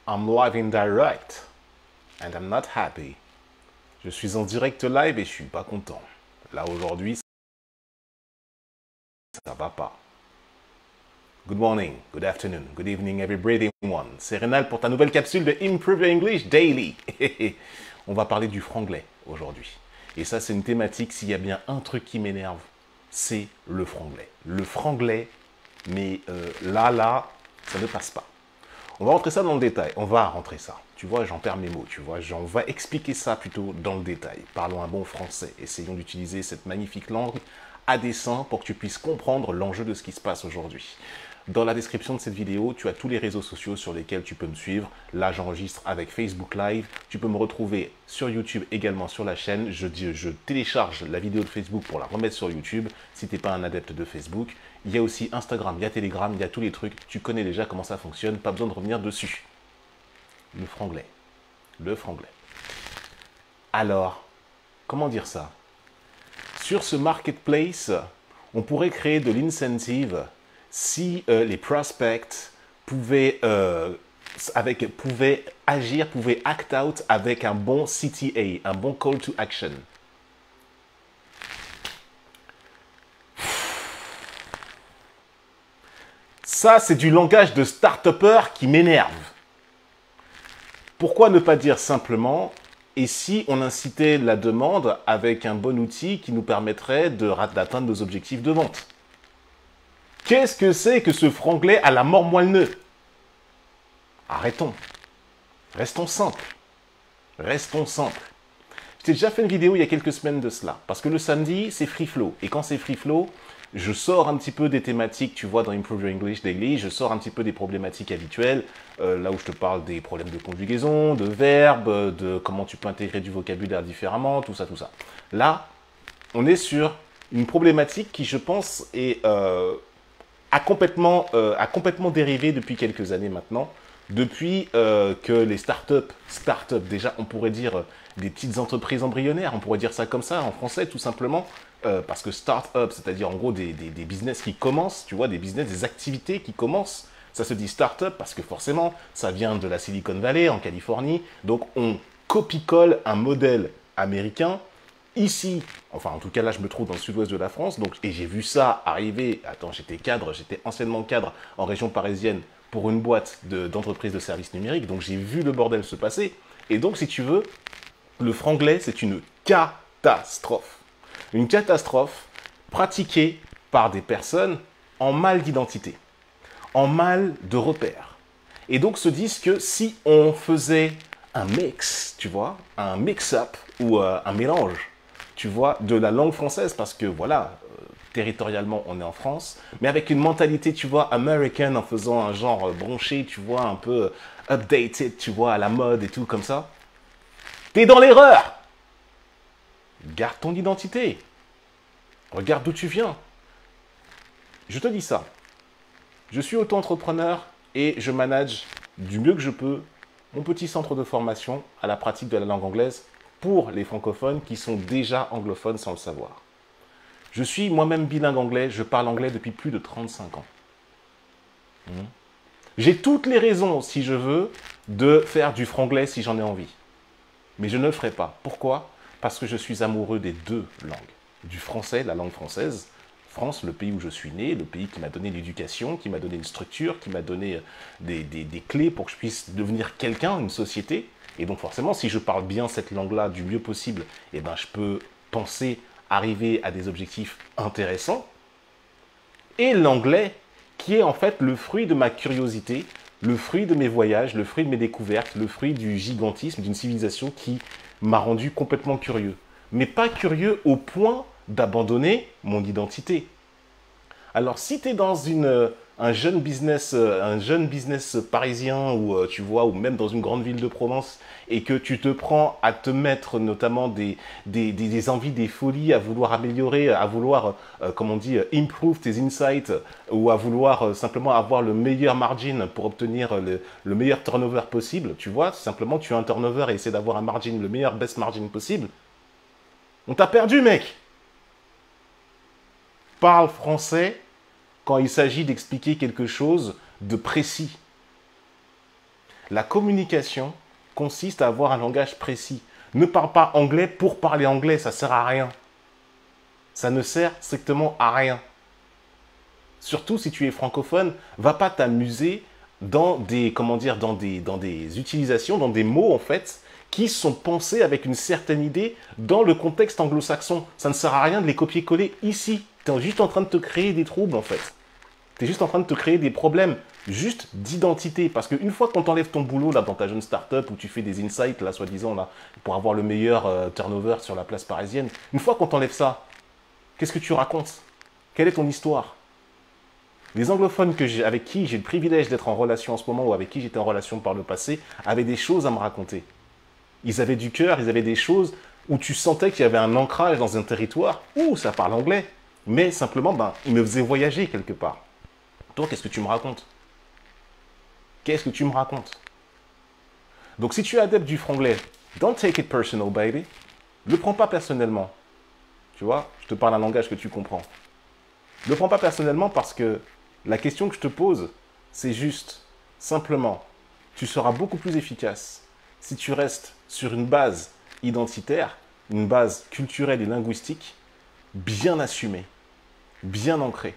I'm live in direct and I'm not happy. Je suis en direct live et je suis pas content. Là aujourd'hui, ça va pas. Good morning, good afternoon, good evening everyone. C'est Rénal pour ta nouvelle capsule de Improve Your English Daily. On va parler du franglais aujourd'hui. Et ça, c'est une thématique, s'il y a bien un truc qui m'énerve, c'est le franglais. Le franglais, mais là, ça ne passe pas. On va rentrer ça dans le détail. On va rentrer ça. Tu vois, j'en perds mes mots. Tu vois, on va expliquer ça plutôt dans le détail. Parlons un bon français. Essayons d'utiliser cette magnifique langue à dessein pour que tu puisses comprendre l'enjeu de ce qui se passe aujourd'hui. Dans la description de cette vidéo, tu as tous les réseaux sociaux sur lesquels tu peux me suivre. Là, j'enregistre avec Facebook Live. Tu peux me retrouver sur YouTube également sur la chaîne. Je télécharge la vidéo de Facebook pour la remettre sur YouTube si tu n'es pas un adepte de Facebook. Il y a aussi Instagram, il y a Telegram, il y a tous les trucs. Tu connais déjà comment ça fonctionne, pas besoin de revenir dessus. Le franglais. Le franglais. Alors, comment dire ça? Sur ce marketplace, on pourrait créer de l'incentive si les prospects pouvaient agir, pouvaient act out avec un bon CTA, un bon call to action. Ça, c'est du langage de start-upper qui m'énerve. Pourquoi ne pas dire simplement, et si on incitait la demande avec un bon outil qui nous permettrait d'atteindre nos objectifs de vente? Qu'est-ce que c'est que ce franglais à la mort moelle-neu? Arrêtons. Restons simples. Restons simples. Je t'ai déjà fait une vidéo il y a quelques semaines de cela. Parce que le samedi, c'est free flow. Et quand c'est free flow, je sors un petit peu des thématiques, tu vois, dans Improve Your English Daily. Je sors un petit peu des problématiques habituelles. Là où je te parle des problèmes de conjugaison, de verbes, de comment tu peux intégrer du vocabulaire différemment, tout ça, tout ça. Là, on est sur une problématique qui, je pense, a complètement dérivé depuis quelques années maintenant. Depuis que les startups, déjà, on pourrait dire des petites entreprises embryonnaires, on pourrait dire ça comme ça en français, tout simplement, parce que start-up, c'est-à-dire en gros des business qui commencent, tu vois, des business, des activités qui commencent. Ça se dit start-up parce que forcément, ça vient de la Silicon Valley, en Californie. Donc, on copie-colle un modèle américain. Ici, enfin en tout cas là je me trouve dans le sud-ouest de la France, donc, et j'ai vu ça arriver, attends j'étais anciennement cadre en région parisienne pour une boîte d'entreprise de services numériques, donc j'ai vu le bordel se passer, et donc si tu veux, le franglais c'est une catastrophe. Une catastrophe pratiquée par des personnes en mal d'identité, en mal de repère. Et donc se disent que si on faisait un mix, tu vois, un mix-up ou un mélange, tu vois, de la langue française, parce que voilà, territorialement, on est en France, mais avec une mentalité, tu vois, américaine, en faisant un genre bronché, tu vois, un peu updated, tu vois, à la mode et tout, comme ça. T'es dans l'erreur! Garde ton identité. Regarde d'où tu viens. Je te dis ça. Je suis auto-entrepreneur et je manage du mieux que je peux mon petit centre de formation à la pratique de la langue anglaise pour les francophones qui sont déjà anglophones sans le savoir. Je suis moi-même bilingue anglais, je parle anglais depuis plus de 35 ans. J'ai toutes les raisons, si je veux, de faire du franglais si j'en ai envie. Mais je ne le ferai pas. Pourquoi? Parce que je suis amoureux des deux langues. Du français, la langue française, France, le pays où je suis né, le pays qui m'a donné l'éducation, qui m'a donné une structure, qui m'a donné des clés pour que je puisse devenir quelqu'un, une société. Et donc forcément, si je parle bien cette langue-là du mieux possible, eh ben, je peux penser arriver à des objectifs intéressants. Et l'anglais, qui est en fait le fruit de ma curiosité, le fruit de mes voyages, le fruit de mes découvertes, le fruit du gigantisme d'une civilisation qui m'a rendu complètement curieux. Mais pas curieux au point d'abandonner mon identité. Alors, si tu es dans un jeune business parisien ou tu vois, ou même dans une grande ville de Provence, et que tu te prends à te mettre notamment des envies, des folies, à vouloir améliorer, à vouloir, comme on dit, improve tes insights, ou à vouloir simplement avoir le meilleur margin pour obtenir le meilleur turnover possible, tu vois, simplement tu as un turnover et essaie d'avoir un margin, le meilleur best margin possible, on t'a perdu, mec. Parle français quand il s'agit d'expliquer quelque chose de précis. La communication consiste à avoir un langage précis. Ne parle pas anglais pour parler anglais, ça ne sert à rien. Ça ne sert strictement à rien. Surtout si tu es francophone, va pas t'amuser dans des, comment dire, dans des utilisations, dans des mots en fait, qui sont pensés avec une certaine idée dans le contexte anglo-saxon. Ça ne sert à rien de les copier-coller ici. Tu es juste en train de te créer des troubles en fait. Tu es juste en train de te créer des problèmes, juste d'identité. Parce qu'une fois qu'on t'enlève ton boulot là, dans ta jeune start-up où tu fais des insights, là, soi-disant, là, pour avoir le meilleur turnover sur la place parisienne, une fois qu'on t'enlève ça, qu'est-ce que tu racontes? Quelle est ton histoire? Les anglophones avec qui j'ai le privilège d'être en relation en ce moment ou avec qui j'étais en relation par le passé avaient des choses à me raconter. Ils avaient du cœur, ils avaient des choses où tu sentais qu'il y avait un ancrage dans un territoire où ça parle anglais. Mais simplement, ben, ils me faisaient voyager quelque part. Toi, qu'est-ce que tu me racontes? Qu'est-ce que tu me racontes? Donc, si tu es adepte du franglais, don't take it personal, baby. Ne le prends pas personnellement. Tu vois, je te parle un langage que tu comprends. Ne le prends pas personnellement parce que la question que je te pose, c'est juste, simplement, tu seras beaucoup plus efficace si tu restes sur une base identitaire, une base culturelle et linguistique, bien assumée, bien ancrée.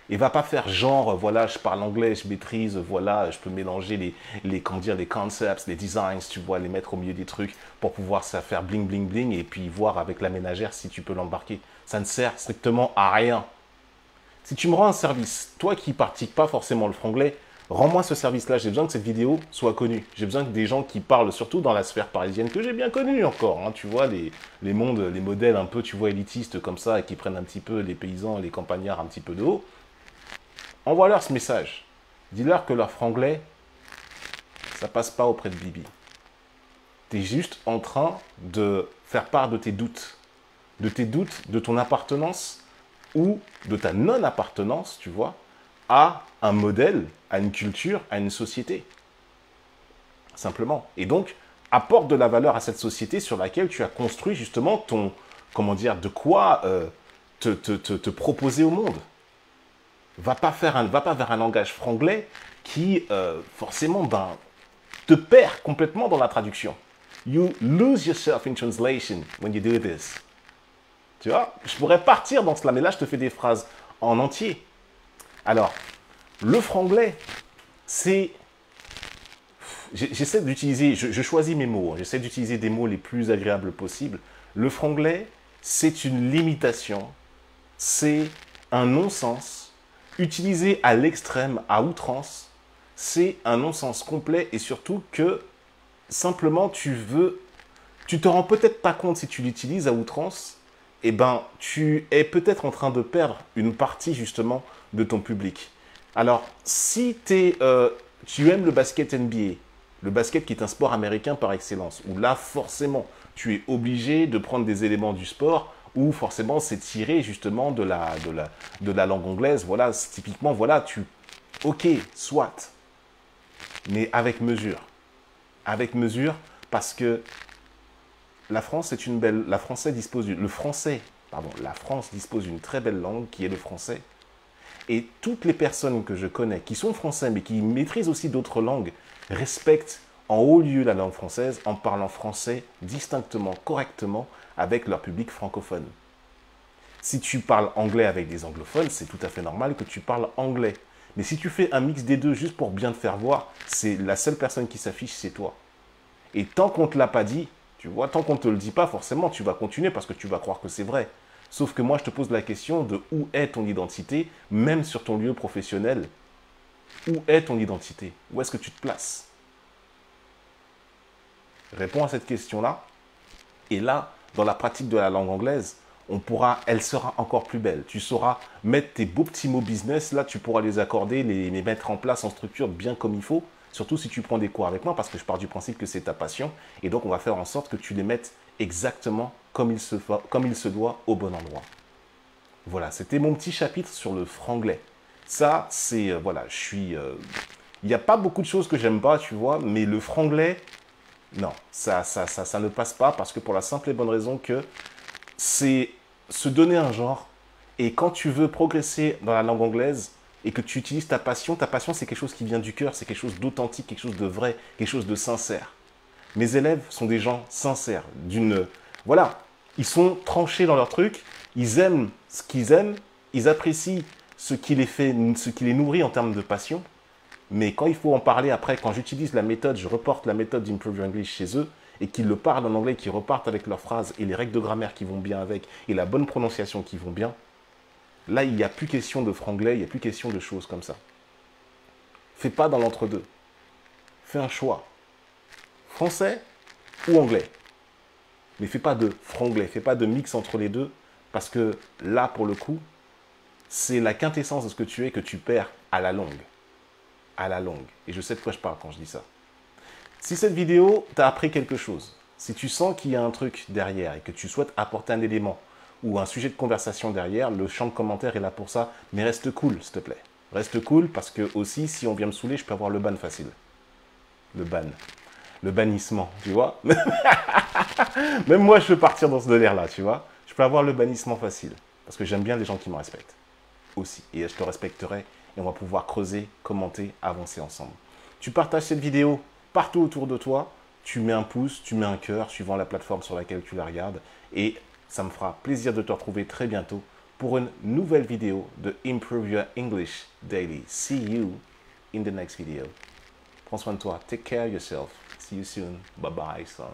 Et va pas faire genre, voilà, je parle anglais, je maîtrise, voilà, je peux mélanger comment dire, les concepts, les designs, tu vois, les mettre au milieu des trucs pour pouvoir ça faire bling bling bling et puis voir avec la ménagère si tu peux l'embarquer. Ça ne sert strictement à rien. Si tu me rends un service, toi qui ne pratiques pas forcément le franglais, rends-moi ce service-là. J'ai besoin que cette vidéo soit connue. J'ai besoin que des gens qui parlent, surtout dans la sphère parisienne, que j'ai bien connue encore. Hein, tu vois, les mondes, les modèles un peu, tu vois, élitistes comme ça, et qui prennent un petit peu les paysans, les campagnards un petit peu de haut. Envoie-leur ce message. Dis-leur que leur franglais, ça passe pas auprès de Bibi. Tu es juste en train de faire part de tes doutes. De ton appartenance ou de ta non-appartenance, tu vois, à un modèle, à une culture, à une société. Simplement. Et donc, apporte de la valeur à cette société sur laquelle tu as construit justement ton, comment dire, de quoi te proposer au monde. Va pas vers un langage franglais qui, forcément, ben, te perd complètement dans la traduction. You lose yourself in translation when you do this. Tu vois, je pourrais partir dans cela, mais là, je te fais des phrases en entier. Alors, le franglais, c'est... J'essaie d'utiliser, je choisis mes mots, hein, j'essaie d'utiliser des mots les plus agréables possibles. Le franglais, c'est une limitation, c'est un non-sens, utilisé à l'extrême, à outrance, c'est un non-sens complet et surtout que, simplement, tu te rends peut-être pas compte si tu l'utilises à outrance, eh ben, tu es peut-être en train de perdre une partie justement de ton public. Alors, si tu aimes le basket NBA, le basket qui est un sport américain par excellence, où là, forcément, tu es obligé de prendre des éléments du sport, où forcément, c'est tiré justement de la langue anglaise. Voilà, typiquement, voilà, ok, soit, mais avec mesure. Avec mesure, parce que la France dispose d'une très belle langue qui est le français. Et toutes les personnes que je connais qui sont français mais qui maîtrisent aussi d'autres langues respectent en haut lieu la langue française en parlant français distinctement, correctement avec leur public francophone. Si tu parles anglais avec des anglophones, c'est tout à fait normal que tu parles anglais. Mais si tu fais un mix des deux juste pour bien te faire voir, c'est la seule personne qui s'affiche, c'est toi. Et tant qu'on ne te l'a pas dit, tu vois, tant qu'on ne te le dit pas, forcément, tu vas continuer parce que tu vas croire que c'est vrai. Sauf que moi, je te pose la question de où est ton identité, même sur ton lieu professionnel. Où est ton identité? Où est-ce que tu te places? Réponds à cette question-là. Et là, dans la pratique de la langue anglaise, elle sera encore plus belle. Tu sauras mettre tes beaux petits mots business, là, tu pourras les accorder, les mettre en place en structure bien comme il faut. Surtout si tu prends des cours avec moi, parce que je pars du principe que c'est ta passion. Et donc, on va faire en sorte que tu les mettes exactement comme il se doit au bon endroit. Voilà, c'était mon petit chapitre sur le franglais. Ça, c'est... voilà, il n'y a pas beaucoup de choses que j'aime pas, tu vois, mais le franglais, non, ça ne passe pas parce que pour la simple et bonne raison que c'est se donner un genre. Et quand tu veux progresser dans la langue anglaise, et que tu utilises ta passion c'est quelque chose qui vient du cœur, c'est quelque chose d'authentique, quelque chose de vrai, quelque chose de sincère. Mes élèves sont des gens sincères, voilà, ils sont tranchés dans leur truc, ils aiment ce qu'ils aiment, ils apprécient ce qui les fait, ce qui les nourrit en termes de passion, mais quand il faut en parler après, quand j'utilise la méthode, je reporte la méthode d'Improve Your English chez eux, et qu'ils le parlent en anglais, qu'ils repartent avec leurs phrases et les règles de grammaire qui vont bien avec, et la bonne prononciation qui vont bien, là, il n'y a plus question de franglais, il n'y a plus question de choses comme ça. Fais pas dans l'entre-deux. Fais un choix. Français ou anglais. Mais fais pas de franglais, fais pas de mix entre les deux, parce que là, pour le coup, c'est la quintessence de ce que tu es que tu perds à la longue. À la longue. Et je sais de quoi je parle quand je dis ça. Si cette vidéo t'a appris quelque chose, si tu sens qu'il y a un truc derrière et que tu souhaites apporter un élément ou un sujet de conversation derrière, le champ de commentaires est là pour ça, mais reste cool, s'il te plaît. Reste cool parce que aussi, si on vient me saouler, je peux avoir le ban facile. Le ban. Le bannissement, tu vois. Même moi, je peux partir dans ce délire-là, tu vois. Je peux avoir le bannissement facile parce que j'aime bien les gens qui me respectent aussi. Et je te respecterai et on va pouvoir creuser, commenter, avancer ensemble. Tu partages cette vidéo partout autour de toi, tu mets un pouce, tu mets un cœur, suivant la plateforme sur laquelle tu la regardes. Et ça me fera plaisir de te retrouver très bientôt pour une nouvelle vidéo de Improve Your English Daily. See you in the next video. Prends soin de toi. Take care of yourself. See you soon. Bye bye, son.